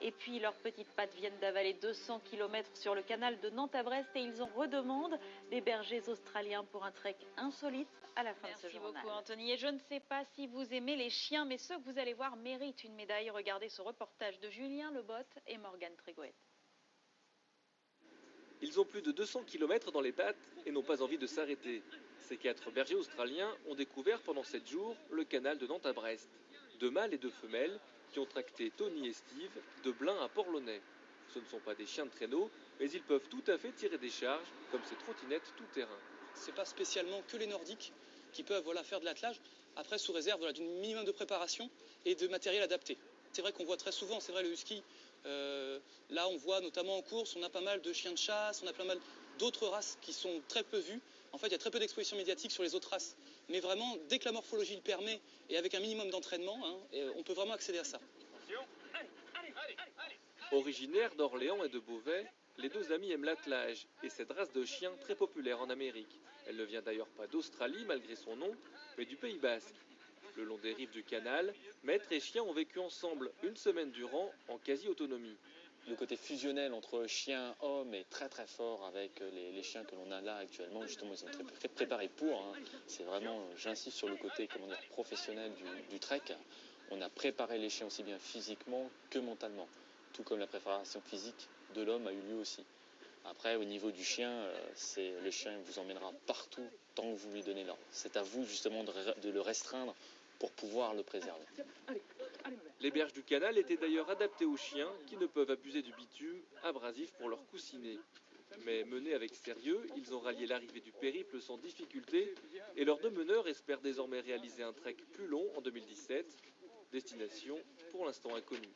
Et puis leurs petites pattes viennent d'avaler 200 km sur le canal de Nantes à Brest et ils en redemandent des bergers australiens pour un trek insolite à la fin de ce journal. Merci beaucoup Anthony. Et je ne sais pas si vous aimez les chiens, mais ceux que vous allez voir méritent une médaille. Regardez ce reportage de Julien Lebotte et Morgane Trégoët. Ils ont plus de 200 km dans les pattes et n'ont pas envie de s'arrêter. Ces 4 bergers australiens ont découvert pendant 7 jours le canal de Nantes à Brest. 2 mâles et 2 femelles qui ont tracté Tony et Steve de Blain à Port-Launay. Ce ne sont pas des chiens de traîneau, mais ils peuvent tout à fait tirer des charges, comme ces trottinettes tout-terrain. Ce n'est pas spécialement que les Nordiques qui peuvent faire de l'attelage, après sous réserve d'un minimum de préparation et de matériel adapté. C'est vrai qu'on voit très souvent, c'est vrai le husky, là on voit notamment en course, on a pas mal de chiens de chasse, on a pas mal d'autres races qui sont très peu vues. En fait, il y a très peu d'exposition médiatique sur les autres races. Mais vraiment, dès que la morphologie le permet et avec un minimum d'entraînement, on peut vraiment accéder à ça. Originaires d'Orléans et de Beauvais, les 2 amis aiment l'attelage et cette race de chiens très populaire en Amérique. Elle ne vient d'ailleurs pas d'Australie malgré son nom, mais du Pays Basque. Le long des rives du canal, maître et chien ont vécu ensemble une semaine durant en quasi-autonomie. Le côté fusionnel entre chien-homme est très très fort avec les chiens que l'on a là actuellement. Justement, ils sont très préparés pour. C'est vraiment, j'insiste sur le côté professionnel du trek. On a préparé les chiens aussi bien physiquement que mentalement. Tout comme la préparation physique de l'homme a eu lieu aussi. Après, au niveau du chien, le chien vous emmènera partout tant que vous lui donnez l'ordre. C'est à vous justement de le restreindre pour pouvoir le préserver. Les berges du canal étaient d'ailleurs adaptées aux chiens qui ne peuvent abuser du bitume abrasif pour leur coussiner. Mais menés avec sérieux, ils ont rallié l'arrivée du périple sans difficulté et leurs 2 meneurs espèrent désormais réaliser un trek plus long en 2017. Destination pour l'instant inconnue.